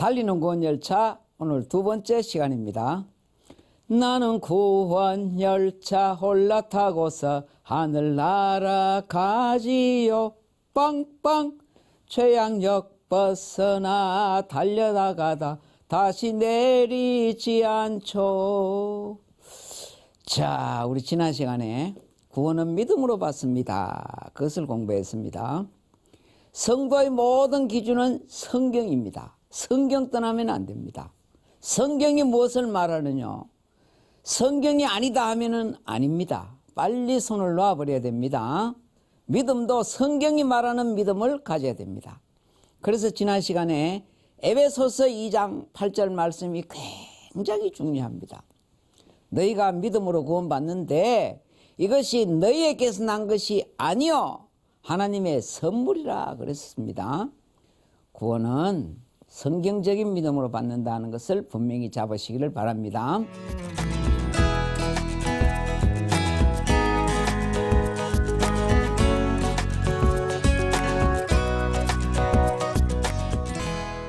달리는 구원열차 오늘 두 번째 시간입니다. 나는 구원열차 올라타고서 하늘 날아가지요. 빵빵 최양역 벗어나 달려나가다 다시 내리지 않죠. 자, 우리 지난 시간에 구원은 믿음으로 받습니다. 그것을 공부했습니다. 성도의 모든 기준은 성경입니다. 성경 떠나면 안 됩니다. 성경이 무엇을 말하느냐? 성경이 아니다 하면은 아닙니다. 빨리 손을 놔버려야 됩니다. 믿음도 성경이 말하는 믿음을 가져야 됩니다. 그래서 지난 시간에 에베소서 2장 8절 말씀이 굉장히 중요합니다. 너희가 믿음으로 구원받는데 이것이 너희에게서 난 것이 아니요 하나님의 선물이라 그랬습니다. 구원은 성경적인 믿음으로 받는다는 것을 분명히 잡으시기를 바랍니다.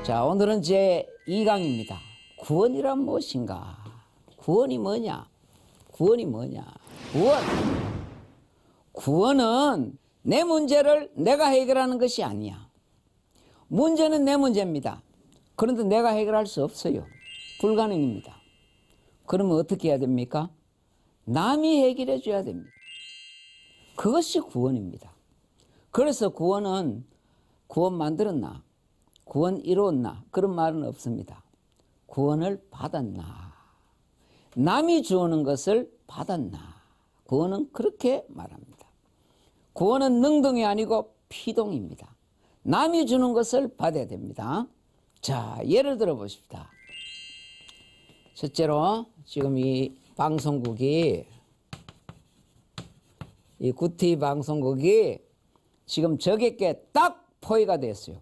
자, 오늘은 제 2강입니다. 구원이란 무엇인가? 구원이 뭐냐? 구원이 뭐냐? 구원은 내 문제를 내가 해결하는 것이 아니야. 문제는 내 문제입니다. 그런데 내가 해결할 수 없어요. 불가능입니다. 그러면 어떻게 해야 됩니까? 남이 해결해 줘야 됩니다. 그것이 구원입니다. 그래서 구원은 구원 만들었나? 구원 이루었나? 그런 말은 없습니다. 구원을 받았나? 남이 주는 것을 받았나? 구원은 그렇게 말합니다. 구원은 능동이 아니고 피동입니다. 남이 주는 것을 받아야 됩니다. 자, 예를 들어 보십시다. 첫째로 지금 이 방송국이 이 구티 방송국이 지금 적에게 딱 포위가 됐어요.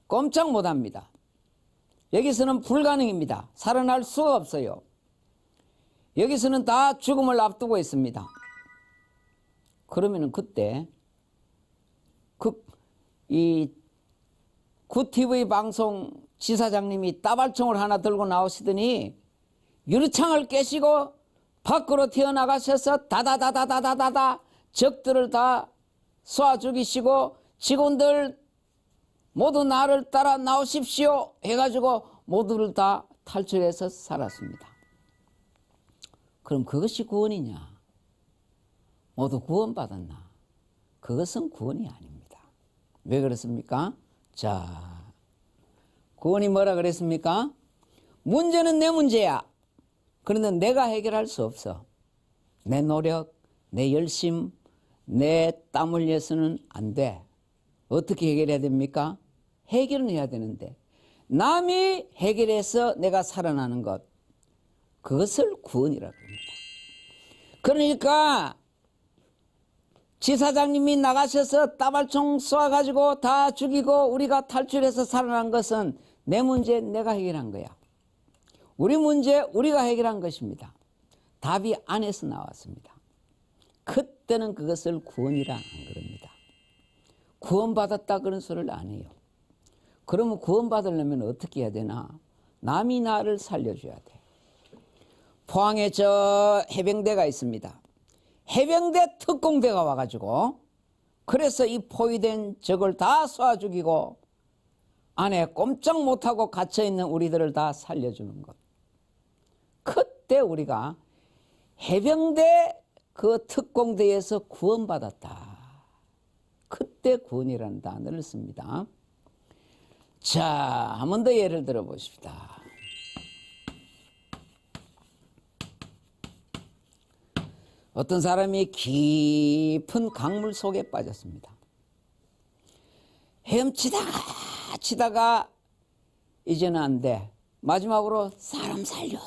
꼼짝 못합니다. 여기서는 불가능입니다. 살아날 수가 없어요. 여기서는 다 죽음을 앞두고 있습니다. 그러면은 그때 이 구TV 방송 지사장님이 따발총을 하나 들고 나오시더니 유리창을 깨시고 밖으로 튀어나가셔서 다다다다다다다 적들을 다 쏴 죽이시고 직원들 모두 나를 따라 나오십시오 해가지고 모두를 다 탈출해서 살았습니다. 그럼 그것이 구원이냐? 모두 구원받았나? 그것은 구원이 아닙니다. 왜 그렇습니까? 자, 구원이 뭐라 그랬습니까? 문제는 내 문제야. 그런데 내가 해결할 수 없어. 내 노력, 내 열심, 내 땀 흘려서는 안 돼. 어떻게 해결해야 됩니까? 해결은 해야 되는데 남이 해결해서 내가 살아나는 것, 그것을 구원이라고 합니다. 그러니까 지사장님이 나가셔서 따발총 쏴가지고 다 죽이고 우리가 탈출해서 살아난 것은 내 문제 내가 해결한 거야. 우리 문제 우리가 해결한 것입니다. 답이 안에서 나왔습니다. 그때는 그것을 구원이라 안 그럽니다. 구원받았다 그런 소리를 안 해요. 그러면 구원받으려면 어떻게 해야 되나? 남이 나를 살려줘야 돼. 포항에 저 해병대가 있습니다. 해병대 특공대가 와가지고 그래서 이 포위된 적을 다 쏴 죽이고 안에 꼼짝 못하고 갇혀있는 우리들을 다 살려주는 것. 그때 우리가 해병대 그 특공대에서 구원받았다. 그때 구원이라는 단어를 씁니다. 자, 한 번 더 예를 들어 보십시다. 어떤 사람이 깊은 강물 속에 빠졌습니다. 헤엄치다가 이제는 안 돼. 마지막으로 사람 살려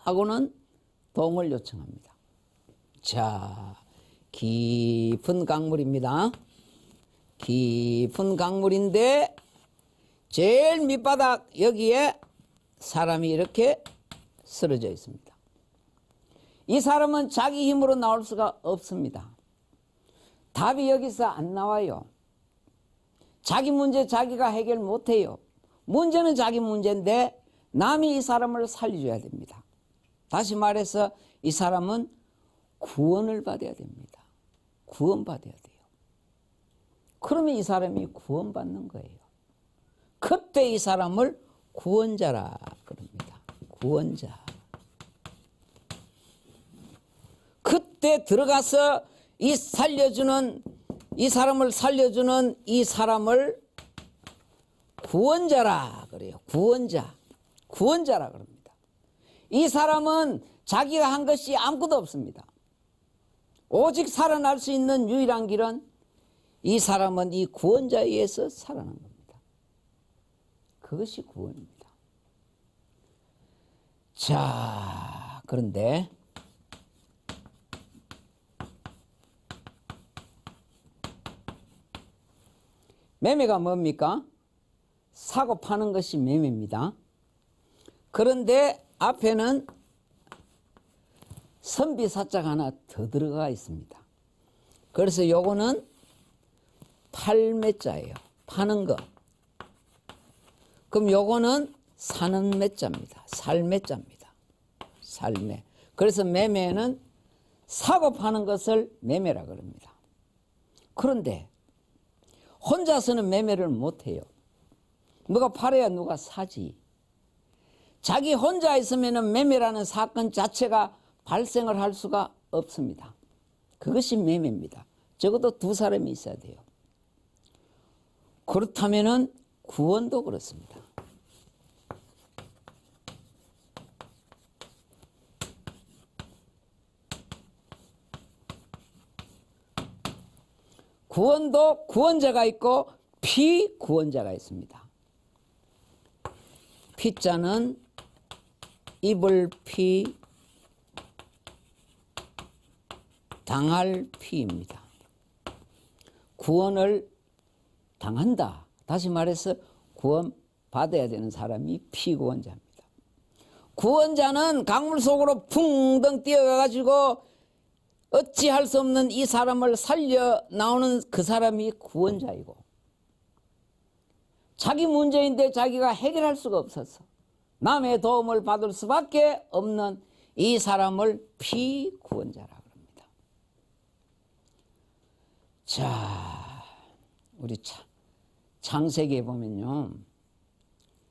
하고는 도움을 요청합니다. 자, 깊은 강물입니다. 깊은 강물인데 제일 밑바닥 여기에 사람이 이렇게 쓰러져 있습니다. 이 사람은 자기 힘으로 나올 수가 없습니다. 답이 여기서 안 나와요. 자기 문제 자기가 해결 못해요. 문제는 자기 문제인데 남이 이 사람을 살려줘야 됩니다. 다시 말해서 이 사람은 구원을 받아야 됩니다. 구원받아야 돼요. 그러면 이 사람이 구원받는 거예요. 그때 이 사람을 구원자라 그럽니다. 구원자. 그때 들어가서 이 사람을 살려주는 이 사람을 구원자라 그래요. 구원자라 그럽니다. 이 사람은 자기가 한 것이 아무것도 없습니다. 오직 살아날 수 있는 유일한 길은 이 사람은 이 구원자에 의해서 살아난 겁니다. 그것이 구원입니다. 자, 그런데 매매가 뭡니까? 사고 파는 것이 매매입니다. 그런데 앞에는 선비사자가 하나 더 들어가 있습니다. 그래서 요거는 팔매자예요. 파는 거. 그럼 요거는 사는 매자입니다. 살매자입니다. 살매. 그래서 매매는 사고 파는 것을 매매라 그럽니다. 그런데 혼자서는 매매를 못해요. 누가 팔아야 누가 사지. 자기 혼자 있으면 매매라는 사건 자체가 발생을 할 수가 없습니다. 그것이 매매입니다. 적어도 두 사람이 있어야 돼요. 그렇다면 구원도 그렇습니다. 구원도 구원자가 있고 피구원자가 있습니다. 피자는 입을 피, 당할 피입니다. 구원을 당한다. 다시 말해서 구원 받아야 되는 사람이 피구원자입니다. 구원자는 강물 속으로 붕덩 뛰어가가지고 어찌할 수 없는 이 사람을 살려 나오는 그 사람이 구원자이고, 자기 문제인데 자기가 해결할 수가 없어서 남의 도움을 받을 수밖에 없는 이 사람을 피구원자라 그럽니다. 자, 우리 창세기에 보면요,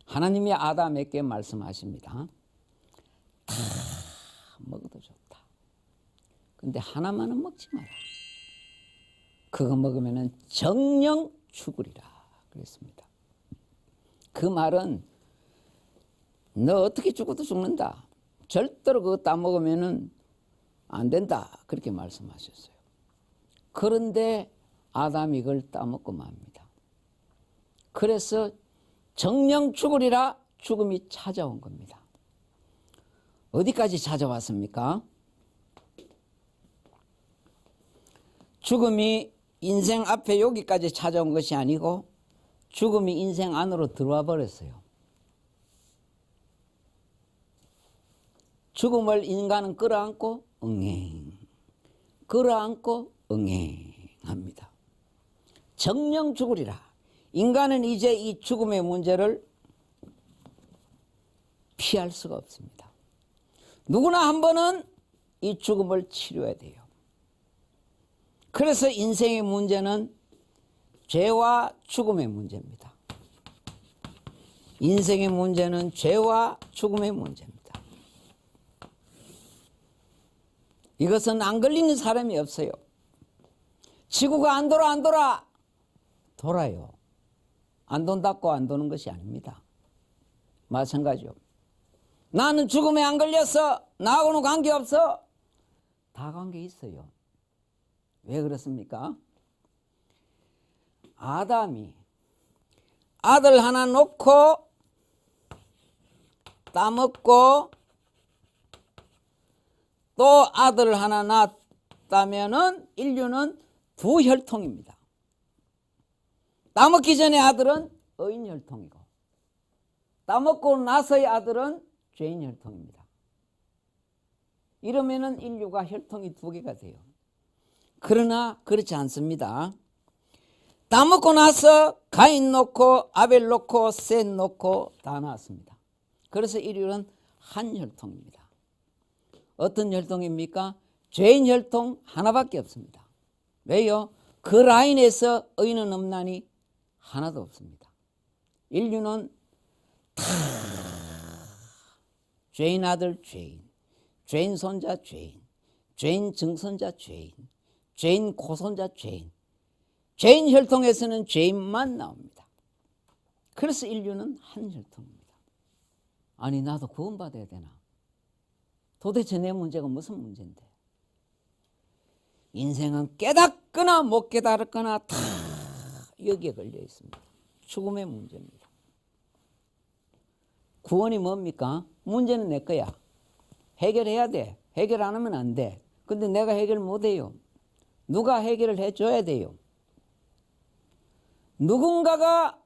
하나님이 아담에게 말씀하십니다. 다 먹어도 좋다. 근데 하나만은 먹지 마라. 그거 먹으면 정령 죽으리라 그랬습니다. 그 말은 너 어떻게 죽어도 죽는다. 절대로 그거 따먹으면 안 된다. 그렇게 말씀하셨어요. 그런데 아담이 이걸 따먹고 맙니다. 그래서 정령 죽으리라, 죽음이 찾아온 겁니다. 어디까지 찾아왔습니까? 죽음이 인생 앞에 여기까지 찾아온 것이 아니고 죽음이 인생 안으로 들어와 버렸어요. 죽음을 인간은 끌어안고 응행, 끌어안고 응행합니다. 정령 죽으리라. 인간은 이제 이 죽음의 문제를 피할 수가 없습니다. 누구나 한 번은 이 죽음을 치료해야 돼요. 그래서 인생의 문제는 죄와 죽음의 문제입니다. 인생의 문제는 죄와 죽음의 문제입니다. 이것은 안 걸리는 사람이 없어요. 지구가 안 돌아 돌아요. 안 돈다고 안 도는 것이 아닙니다. 마찬가지요. 나는 죽음에 안 걸렸어. 나하고는 관계없어. 다 관계 있어요. 왜 그렇습니까? 아담이 아들 하나 놓고 따먹고 또 아들 하나 낳았다면은 인류는 두 혈통입니다. 따먹기 전에 아들은 의인 혈통이고 따먹고 나서의 아들은 죄인 혈통입니다. 이러면은 인류가 혈통이 두 개가 돼요. 그러나 그렇지 않습니다. 따먹고 나서 가인 놓고 아벨 놓고 셋 놓고 다 나왔습니다. 그래서 인류는 한 혈통입니다. 어떤 혈통입니까? 죄인 혈통 하나밖에 없습니다. 왜요? 그 라인에서 의인은 없나니 하나도 없습니다. 인류는 다 죄인 아들 죄인, 죄인 손자 죄인, 죄인 증손자 죄인, 죄인 고손자 죄인, 죄인 혈통에서는 죄인만 나옵니다. 그래서 인류는 한 혈통입니다. 아니 나도 구원받아야 되나? 도대체 내 문제가 무슨 문제인데? 인생은 깨닫거나 못 깨달았거나 다 여기에 걸려 있습니다. 죽음의 문제입니다. 구원이 뭡니까? 문제는 내 거야. 해결해야 돼. 해결 안 하면 안 돼. 근데 내가 해결 못 해요. 누가 해결을 해줘야 돼요. 누군가가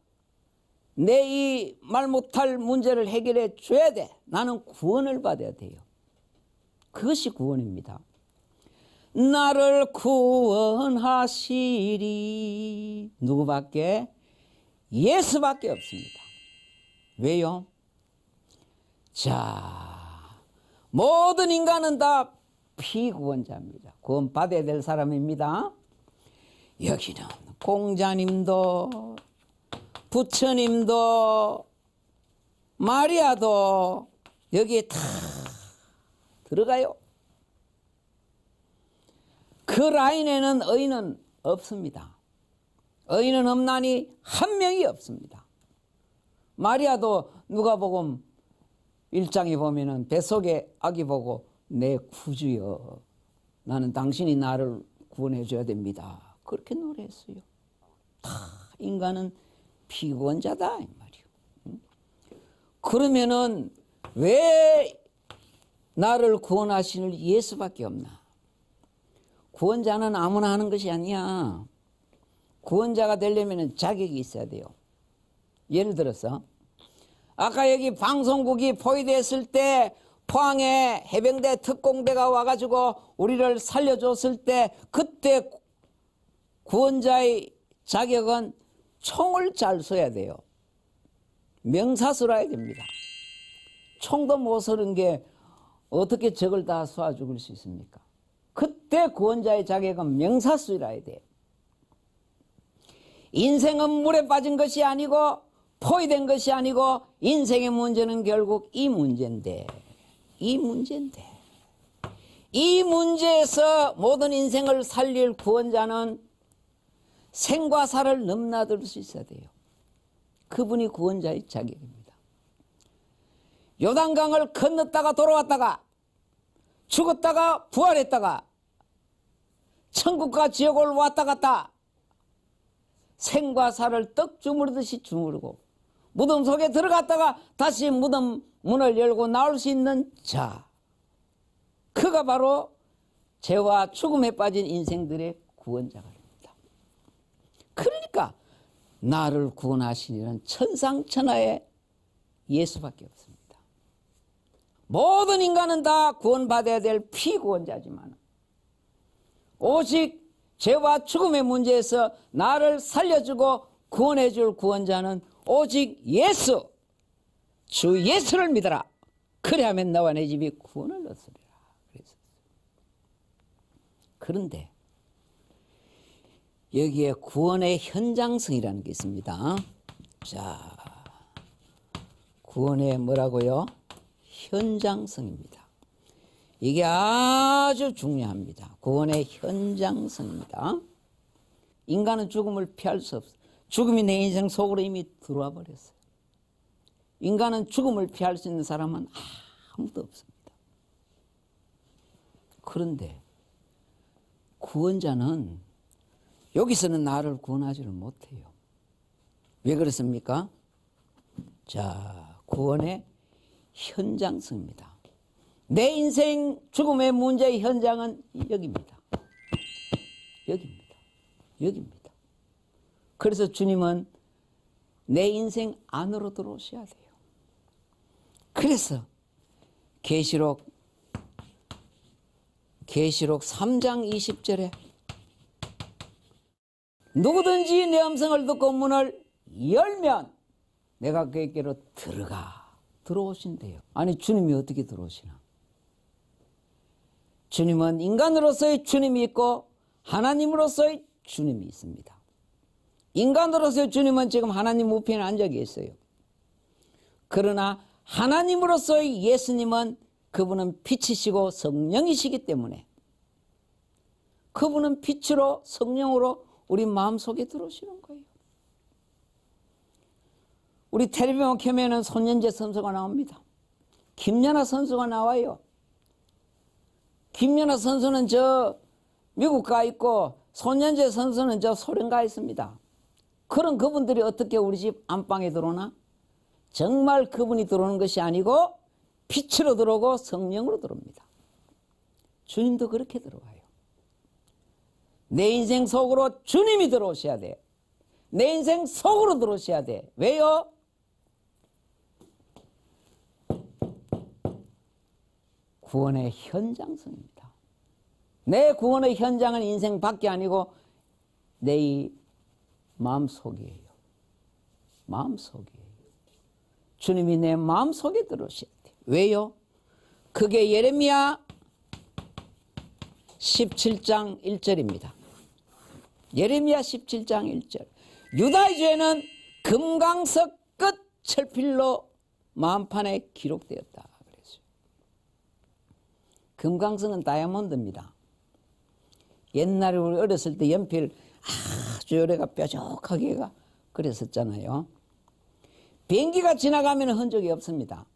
내 이 말 못할 문제를 해결해 줘야 돼. 나는 구원을 받아야 돼요. 그것이 구원입니다. 나를 구원하시리. 누구밖에? 예수밖에 없습니다. 왜요? 자, 모든 인간은 다 피구원자입니다. 구원 받아야 될 사람입니다. 여기는 공자님도 부처님도 마리아도 여기에 다 들어가요. 그 라인에는 의인은 없습니다. 의인은 없나니 한 명이 없습니다. 마리아도 누가복음 1장에 보면은 뱃속에 아기 보고 내 구주여 나는 당신이 나를 구원해 줘야 됩니다. 그렇게 노래했어요. 다 인간은 피구원자다 이 말이요. 그러면은 왜 나를 구원하시는 예수밖에 없나? 구원자는 아무나 하는 것이 아니야. 구원자가 되려면 자격이 있어야 돼요. 예를 들어서 아까 여기 방송국이 포위됐을 때 포항에 해병대 특공대가 와가지고 우리를 살려줬을 때 그때 구원자의 자격은 총을 잘 쏘야 돼요. 명사수라야 됩니다. 총도 못 쏘는 게 어떻게 적을 다 쏘아 죽일 수 있습니까? 그때 구원자의 자격은 명사수라야 돼요. 인생은 물에 빠진 것이 아니고 포위된 것이 아니고 인생의 문제는 결국 이 문제인데 이 문제에서 모든 인생을 살릴 구원자는 생과 사를 넘나들 수 있어야 돼요. 그분이 구원자의 자격입니다. 요단강을 건넜다가 돌아왔다가 죽었다가 부활했다가 천국과 지옥을 왔다 갔다 생과 사를 떡 주무르듯이 주무르고 무덤 속에 들어갔다가 다시 무덤 문을 열고 나올 수 있는 자, 그가 바로 죄와 죽음에 빠진 인생들의 구원자가 됩니다. 그러니까 나를 구원하시는 천상천하의 예수밖에 없습니다. 모든 인간은 다 구원받아야 될 피구원자지만 오직 죄와 죽음의 문제에서 나를 살려주고 구원해 줄 구원자는 오직 예수, 주 예수를 믿어라. 그래야만 너와 내 집이 구원을 얻으리라. 그런데 여기에 구원의 현장성이라는 게 있습니다. 자, 구원의 뭐라고요? 현장성입니다. 이게 아주 중요합니다. 구원의 현장성입니다. 인간은 죽음을 피할 수 없어요. 죽음이 내 인생 속으로 이미 들어와 버렸어요. 인간은 죽음을 피할 수 있는 사람은 아무도 없습니다. 그런데 구원자는 여기서는 나를 구원하지를 못해요. 왜 그렇습니까? 자, 구원의 현장성입니다. 내 인생 죽음의 문제의 현장은 여기입니다. 여기입니다. 그래서 주님은 내 인생 안으로 들어오셔야 돼요. 그래서 계시록 3장 20절에 누구든지 내 음성을 듣고 문을 열면 내가 그에게로 들어오신대요. 아니 주님이 어떻게 들어오시나? 주님은 인간으로서의 주님이 있고 하나님으로서의 주님이 있습니다. 인간으로서의 주님은 지금 하나님 우편에 앉아 계세요. 그러나 하나님으로서의 예수님은 그분은 빛이시고 성령이시기 때문에 그분은 빛으로 성령으로 우리 마음속에 들어오시는 거예요. 우리 텔레비전 켜면은 손연재 선수가 나옵니다. 김연아 선수가 나와요. 김연아 선수는 저 미국 가 있고 손연재 선수는 저 소련 가 있습니다. 그런 그분들이 어떻게 우리 집 안방에 들어오나? 정말 그분이 들어오는 것이 아니고 빛으로 들어오고 성령으로 들어옵니다. 주님도 그렇게 들어와요. 내 인생 속으로 주님이 들어오셔야 돼. 내 인생 속으로 들어오셔야 돼. 왜요? 구원의 현장성입니다. 내 구원의 현장은 인생 밖이 아니고 내 마음속이에요. 마음속이에요. 주님이 내 마음속에 들어오셔야 돼. 왜요? 그게 예레미야 17장 1절입니다. 예레미야 17장 1절. 유다의 죄는 금강석 끝 철필로 마음판에 기록되었다. 그랬어요. 금강석은 다이아몬드입니다. 옛날에 우리 어렸을 때 연필 아주 요래가 뾰족하게 그랬었잖아요. 비행기가 지나가면 흔적이 없습니다.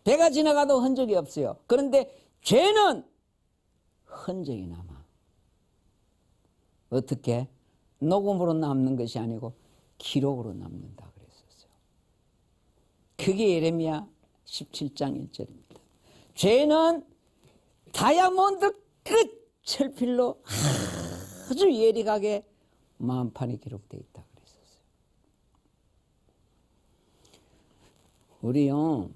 배가 지나가도 흔적이 없어요. 그런데 죄는 흔적이 남아. 어떻게? 녹음으로 남는 것이 아니고 기록으로 남는다 그랬었어요. 그게 예레미야 17장 1절입니다. 죄는 다이아몬드 끝 철필로 아주 예리하게 마음판에 기록되어 있다 그랬었어요. 우리요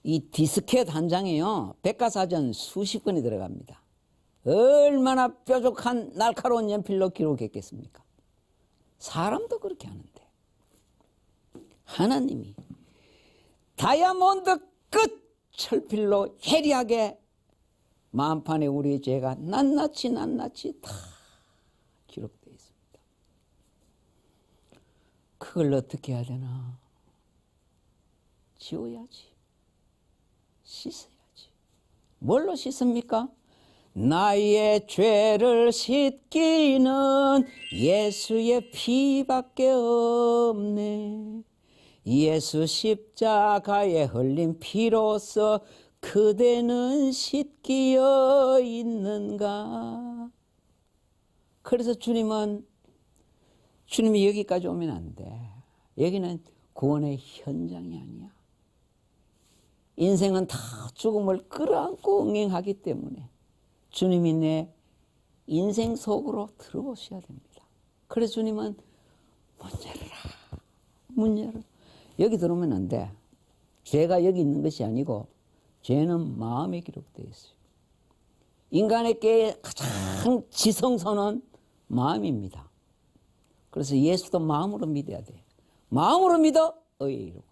이 디스켓 한 장에요 백과사전 수십 권이 들어갑니다. 얼마나 뾰족한 날카로운 연필로 기록했겠습니까? 사람도 그렇게 하는데 하나님이 다이아몬드 끝 철필로 예리하게 마음판에 우리의 죄가 낱낱이 다 기록되어 있습니다. 그걸 어떻게 해야 되나? 지워야지. 씻어야지. 뭘로 씻습니까? 나의 죄를 씻기는 예수의 피밖에 없네. 예수 십자가에 흘린 피로써 그대는 씻기어 있는가. 그래서 주님이 여기까지 오면 안 돼. 여기는 구원의 현장이 아니야. 인생은 다 죽음을 끌어안고 응행하기 때문에 주님이 내 인생 속으로 들어오셔야 됩니다. 그래서 주님은 문 열어라. 문 열어. 여기 들어오면 안 돼. 죄가 여기 있는 것이 아니고 죄는 마음에 기록되어 있어요. 인간에게 가장 지성소는 마음입니다. 그래서 예수도 마음으로 믿어야 돼. 마음으로 믿어 의에 이르고.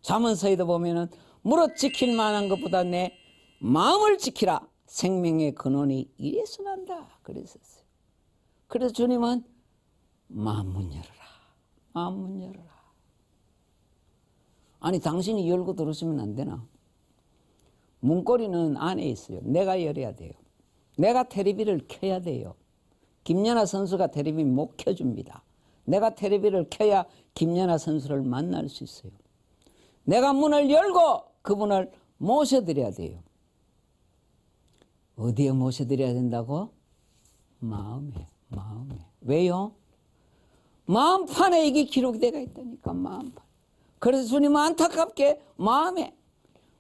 잠언서에도 보면은 무릇 지킬 만한 것보다 내 마음을 지키라. 생명의 근원이 이래서 난다. 그랬었어요. 그래서 주님은 마음 문 열어라. 마음 문 열어라. 아니 당신이 열고 들어오시면 안 되나? 문고리는 안에 있어요. 내가 열어야 돼요. 내가 테레비를 켜야 돼요. 김연아 선수가 테레비 못 켜줍니다. 내가 테레비를 켜야 김연아 선수를 만날 수 있어요. 내가 문을 열고 그분을 모셔드려야 돼요. 어디에 모셔드려야 된다고? 마음에. 왜요? 마음판에 이게 기록되어 있다니까. 마음판. 그래서 주님은 안타깝게 마음에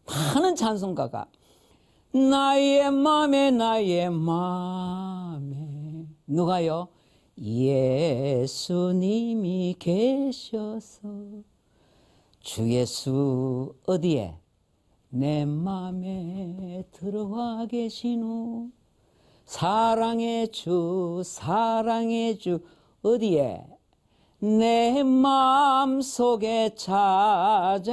많은 찬송가가 나의 맘에 누가요? 예수님이 계셔서 주 예수 어디에? 내 맘에 들어와 계시노. 사랑의 주 어디에? 내 마음속에 찾아오사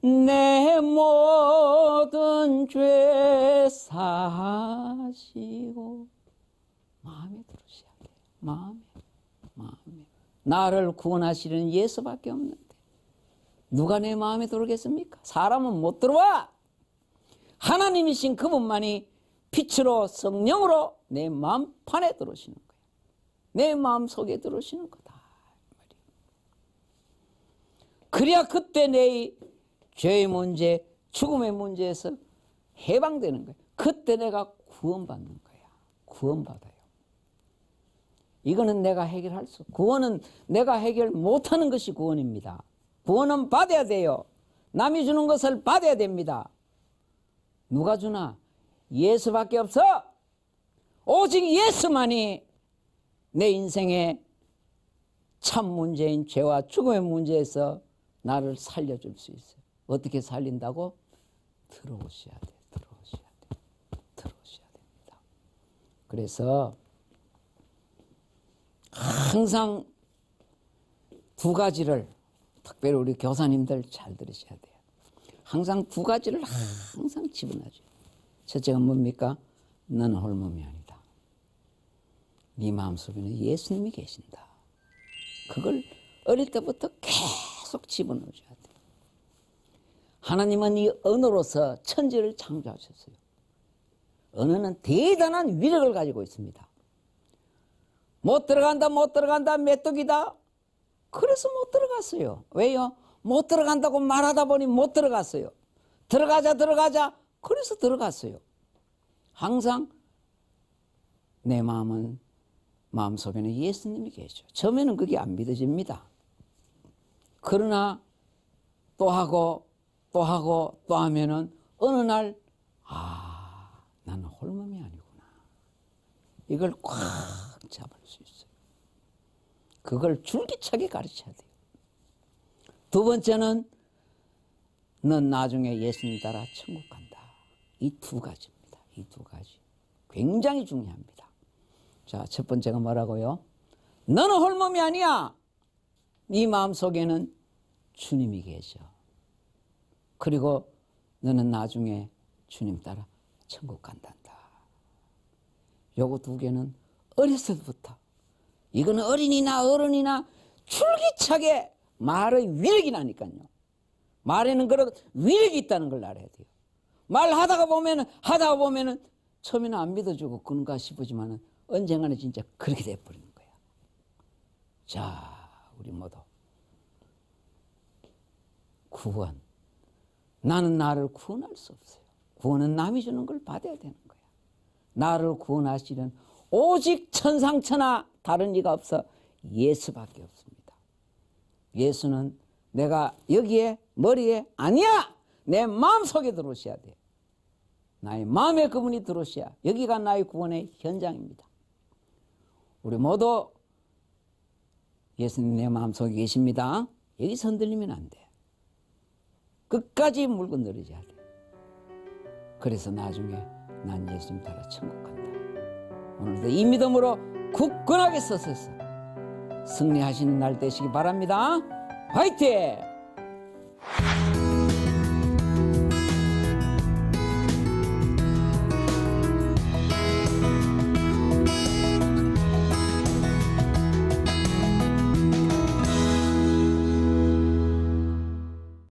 내 모든 죄 사하시고. 마음에 들으셔야 돼요. 마음에. 나를 구원하시는 예수밖에 없는데 누가 내 마음에 들어오겠습니까? 사람은 못 들어와. 하나님이신 그분만이 빛으로 성령으로 내 마음판에 들어오시는 거예요. 내 마음속에 들어오시는 거다. 그래야 그때 내 죄의 문제, 죽음의 문제에서 해방되는 거예요. 그때 내가 구원받는 거야. 구원받아요. 이거는 내가 해결할 수, 구원은 내가 해결 못하는 것이 구원입니다. 구원은 받아야 돼요. 남이 주는 것을 받아야 됩니다. 누가 주나? 예수밖에 없어. 오직 예수만이 내 인생의 참 문제인 죄와 죽음의 문제에서 나를 살려줄 수 있어요. 어떻게 살린다고? 들어오셔야 돼. 들어오셔야 됩니다. 그래서 항상 두 가지를, 특별히 우리 교사님들 잘 들으셔야 돼요. 항상 두 가지를 항상 집어넣어줘요. 첫째가 뭡니까? 너는 홀몸이 아니다. 네 마음속에는 예수님이 계신다. 그걸 어릴 때부터 계속 집어넣어줘야 돼요. 하나님은 이 언어로서 천지를 창조하셨어요. 언어는 대단한 위력을 가지고 있습니다. 못 들어간다, 메뚜기다. 그래서 못 들어갔어요. 왜요? 못 들어간다고 말하다 보니 못 들어갔어요. 들어가자. 그래서 들어갔어요. 항상 내 마음속에는 예수님이 계셔. 처음에는 그게 안 믿어집니다. 그러나 또 하고 하면은 어느 날 나는 홀몸이 아니구나. 이걸 꽉 잡을 수 있어요. 그걸 줄기차게 가르쳐야 돼요. 두 번째는 넌 나중에 예수님 따라 천국 간다. 이 두 가지입니다. 이 두 가지 굉장히 중요합니다. 자, 첫 번째가 뭐라고요? 너는 홀몸이 아니야. 네 마음속에는 주님이 계셔. 그리고 너는 나중에 주님 따라 천국 간단다. 요거 두 개는 어렸을 때부터, 이거는 어린이나 어른이나 줄기차게 말의 위력이 나니까요. 말에는 그런 위력이 있다는 걸 알아야 돼요. 말하다가 보면은 처음에는 안 믿어주고 그런가 싶으지만은 언젠가는 진짜 그렇게 돼버리는 거야. 자, 우리 모두 구원. 나는 나를 구원할 수 없어요. 구원은 남이 주는 걸 받아야 되는 거야. 나를 구원하시는 오직 천상천하 다른 이가 없어 예수밖에 없습니다. 예수는 내가 여기에 머리에 아니야. 내 마음속에 들어오셔야 돼. 나의 마음에 그분이 들어오셔야 여기가 나의 구원의 현장입니다. 우리 모두 예수님 내 마음속에 계십니다. 여기서 흔들리면 안 돼. 끝까지 물고 늘어져야 돼. 그래서 나중에 난 예수님 따라 천국 간다. 오늘도 이 믿음으로 굳건하게 서서 승리하시는 날 되시기 바랍니다. 화이팅!